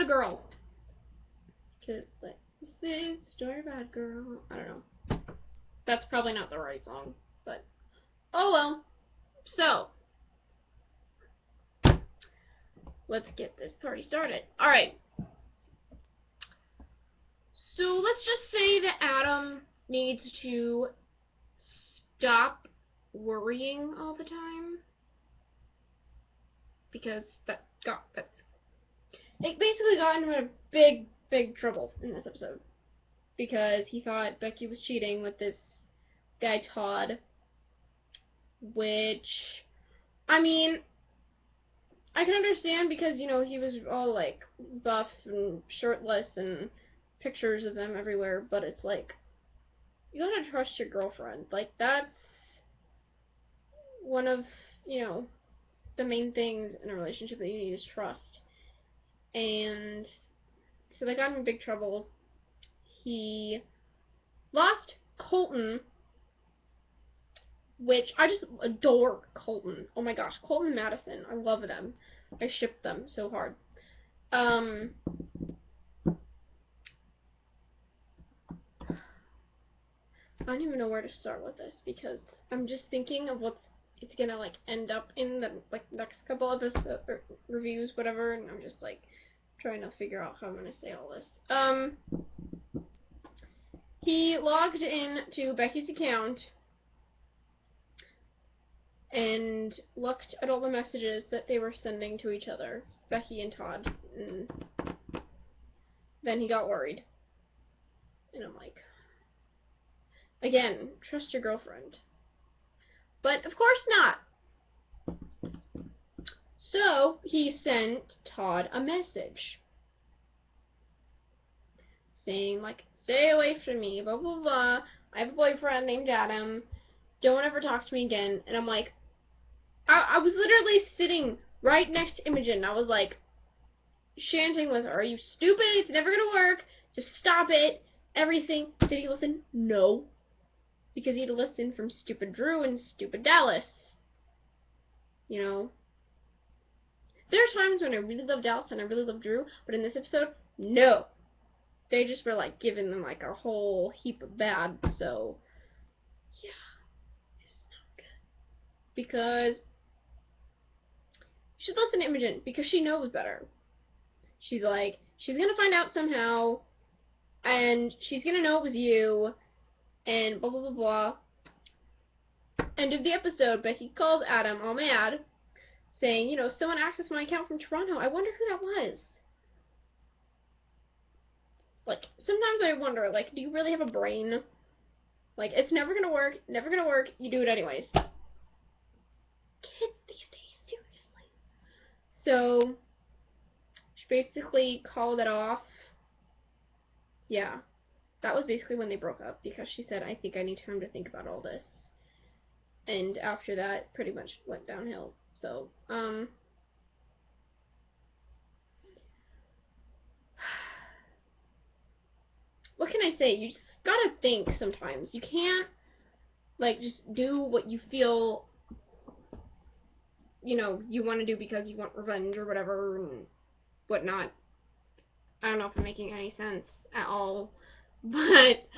bad girl. Cause like, this is a story about a girl. I don't know. That's probably not the right song, but oh well. So, let's get this party started. Alright. So let's just say that Adam needs to stop worrying all the time. Because it basically got into a big trouble in this episode. Because he thought Becky was cheating with this guy Todd. Which, I mean, I can understand because, you know, he was all, like, buff and shirtless and pictures of them everywhere, but it's like, you gotta trust your girlfriend. Like, that's one of, you know, the main things in a relationship that you need is trust. And so they got in big trouble. He lost Colton, which I just adore Colton. Oh my gosh, Colton and Madison. I love them. I ship them so hard. I don't even know where to start with this because I'm just thinking of what's it's gonna like end up in the like next couple of episodes or reviews, whatever, and I'm just like trying to figure out how I'm gonna say all this. He logged in to Becky's account and looked at all the messages that they were sending to each other, Becky and Todd, and then he got worried. And I'm like, again, trust your girlfriend. But of course not. So he sent Todd a message saying like, stay away from me, blah blah blah. I have a boyfriend named Adam. Don't ever talk to me again. And I'm like, I was literally sitting right next to Imogen. I was like, chanting with her, are you stupid? It's never gonna work. Just stop it. Everything. Did he listen? No. Because he'd listen from stupid Drew and stupid Dallas. You know? There are times when I really love Dallas and I really love Drew, but in this episode, no. They just were like giving them like a whole heap of bad, so yeah. It's not good. Because you should listen to Imogen, because she knows better. She's like, she's gonna find out somehow, and she's gonna know it was you, and blah blah blah blah. End of the episode, Becky calls Adam all mad, saying, you know, someone accessed my account from Toronto. I wonder who that was. Like, sometimes I wonder, like, do you really have a brain? Like, it's never gonna work, never gonna work, you do it anyways. Kids these days, seriously. So, she basically called it off. Yeah. That was basically when they broke up, because she said, I think I need time to think about all this. And after that, pretty much went downhill. So, what can I say? You just gotta think sometimes. You can't, like, just do what you feel, you know, you want to do because you want revenge or whatever and whatnot. I don't know if I'm making any sense at all. But,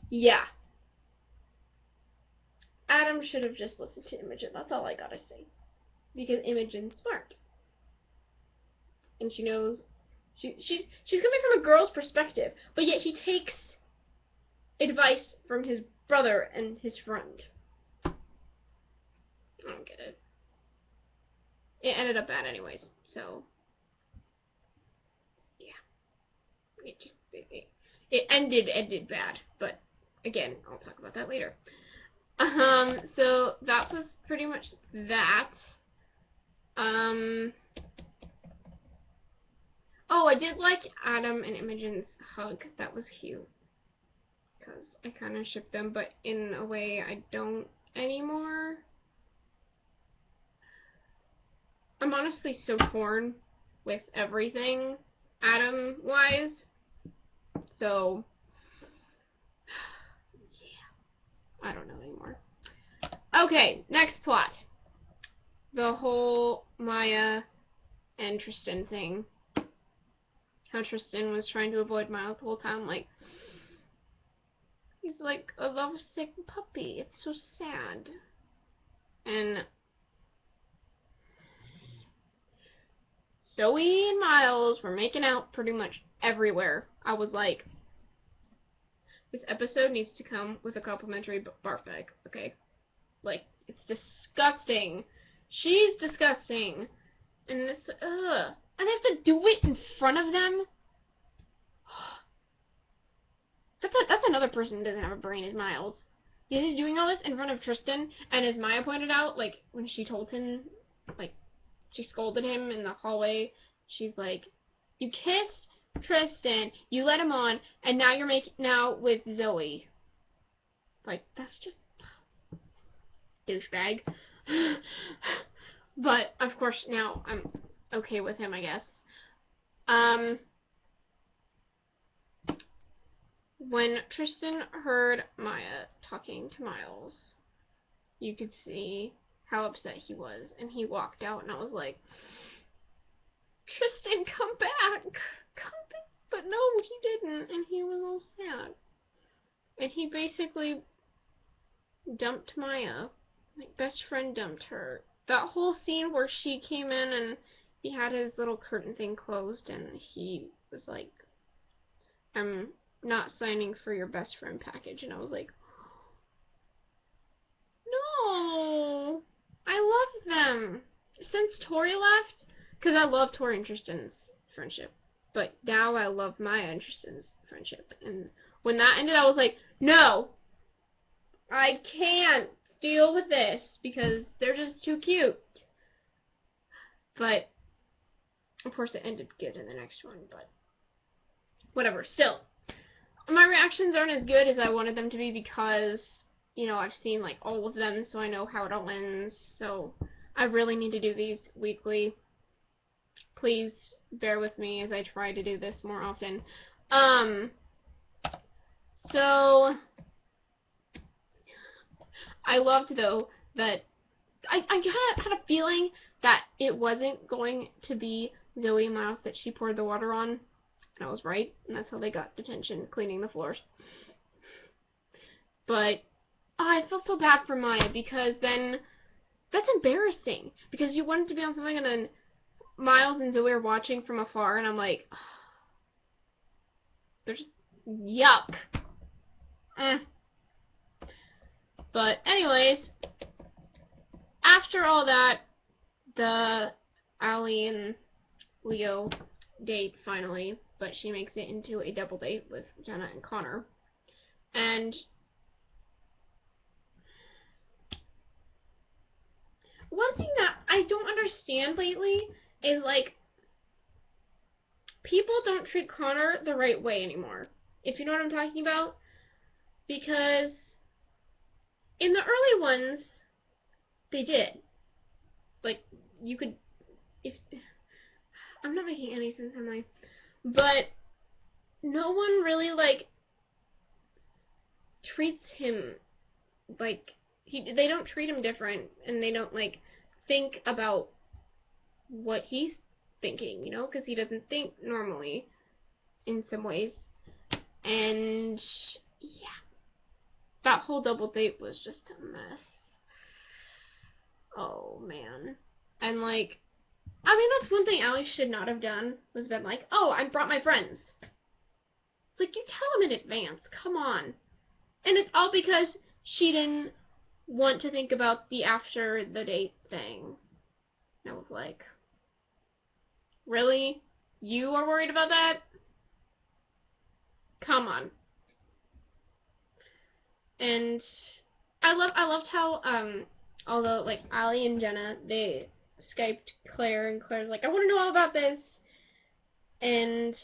yeah. Adam should have just listened to Imogen. That's all I gotta say. Because Imogen's smart. And she knows... She's coming from a girl's perspective, but yet he takes advice from his brother and his friend. I don't get it. It ended up bad anyways, so... yeah. It ended bad, but again, I'll talk about that later. So that was pretty much that. Oh, I did like Adam and Imogen's hug. That was cute. Because I kind of ship them, but in a way I don't anymore. I'm honestly so torn with everything Adam-wise. So, yeah. I don't know anymore. Okay, next plot. The whole Maya and Tristan thing. how Tristan was trying to avoid Miles the whole time, like, he's like a lovesick puppy. It's so sad. And Zoe and Miles were making out pretty much everywhere. I was like, this episode needs to come with a complimentary barf bag, okay? Like, it's disgusting. She's disgusting. And it's, ugh. And they have to do it in front of them? That's another person who doesn't have a brain, is Miles. He's doing all this in front of Tristan, and as Maya pointed out, like, when she told him, like, she scolded him in the hallway, she's like, you kissed Tristan, you let him on, and now you're making out with Zoe. Like, that's just douchebag. But, of course, now I'm okay with him, I guess. When Tristan heard Maya talking to Miles, you could see how upset he was, and he walked out, and I was like, Tristan, come back! Come back! But no, he didn't, and he was all sad. And he basically dumped Maya. Like, best friend dumped her. That whole scene where she came in and he had his little curtain thing closed, and he was like, I'm not signing for your best friend package, and I was like, no, I love them. Since Tori left, because I love Tori and Tristan's friendship, but now I love Maya and Tristan's friendship, and when that ended, I was like, no, I can't deal with this, because they're just too cute. But, of course, it ended good in the next one, but whatever. Still, my reactions aren't as good as I wanted them to be because, you know, I've seen, like, all of them, so I know how it all ends, so I really need to do these weekly. Please bear with me as I try to do this more often. So, I loved, though, that I kind of had a feeling that it wasn't going to be Zoe and Miles that she poured the water on. And I was right, and that's how they got detention, cleaning the floors. But I felt so bad for Maya, because then that's embarrassing. Because you wanted to be on something, and then Miles and Zoe are watching from afar, and I'm like, oh, they're just yuck. But anyways, after all that, the Allie and Leo date finally, but she makes it into a double date with Jenna and Connor. And one thing that I don't understand lately is, like, people don't treat Connor the right way anymore, if you know what I'm talking about. Because in the early ones, they did. Like, you could, if, I'm not making any sense, am I? But no one really, like, treats him like, they don't treat him different, and they don't, like, think about what he's thinking, you know, because he doesn't think normally in some ways. And yeah, that whole double date was just a mess. Oh man. And, like, I mean, that's one thing Allie should not have done, was been like, oh, I brought my friends. It's like, you tell them in advance, come on. And it's all because she didn't want to think about the after the date thing. And I was like, really? You are worried about that? Come on. And I loved how, although, like, Allie and Jenna, they Skyped Claire, and Claire's like, I want to know all about this. And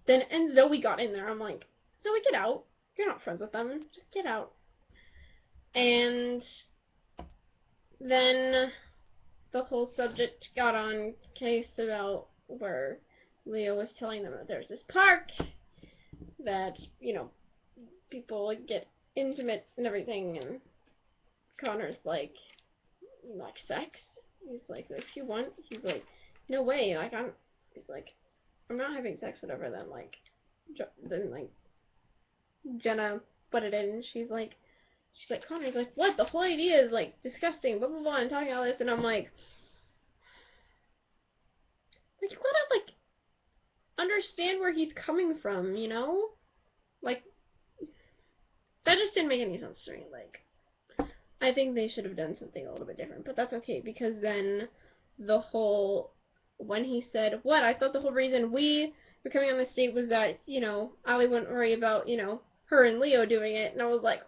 then, and Zoe got in there. I'm like, Zoe, get out. You're not friends with them. Just get out. And then the whole subject got on case about where Leo was telling them that there's this park that, you know, people get intimate and everything, and Connor's like, you like sex? He's like, if you want. He's like, no way. Like, he's like, I'm not having sex, whatever, then like Jenna put it in, and she's like, Connor's like, what? The whole idea is like disgusting, blah blah blah, and talking all this, and I'm like, you gotta like understand where he's coming from, you know? Like, that just didn't make any sense to me. Like, I think they should have done something a little bit different, but that's okay, because then when he said, what? I thought the whole reason we were coming on this date was that, you know, Allie wouldn't worry about, you know, her and Leo doing it, and I was like,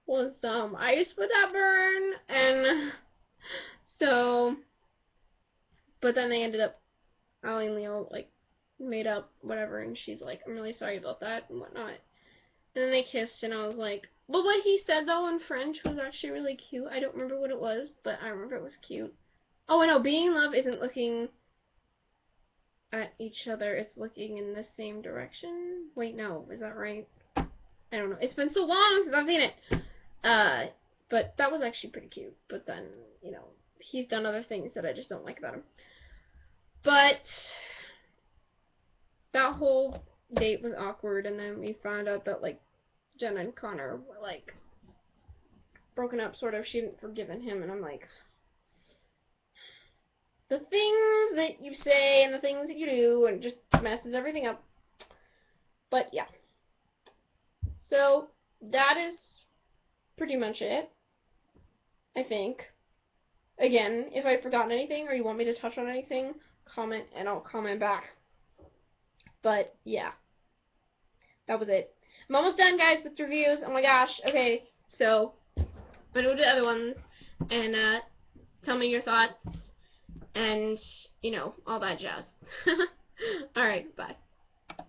was some ice with that burn, and so, but then they ended up, Allie and Leo, like, made up, whatever, and she's like, I'm really sorry about that, and whatnot. And then they kissed, and I was like, but what he said, though, in French was actually really cute. I don't remember what it was, but I remember it was cute. Oh, I know, being in love isn't looking at each other, it's looking in the same direction. Wait, no, is that right? I don't know. It's been so long since I've seen it. But that was actually pretty cute. But then, you know, he's done other things that I just don't like about him. But that whole date was awkward, and then we found out that, like, Jenna and Connor were, like, broken up, sort of. She hadn't forgiven him, and I'm like, the things that you say and the things that you do, and it just messes everything up. But, yeah. So, that is pretty much it, I think. Again, if I've forgotten anything, or you want me to touch on anything, comment, and I'll comment back. But, yeah. That was it. I'm almost done, guys, with reviews. Oh my gosh. Okay, so, but we'll do other ones, and, tell me your thoughts, and, you know, all that jazz. Alright, bye.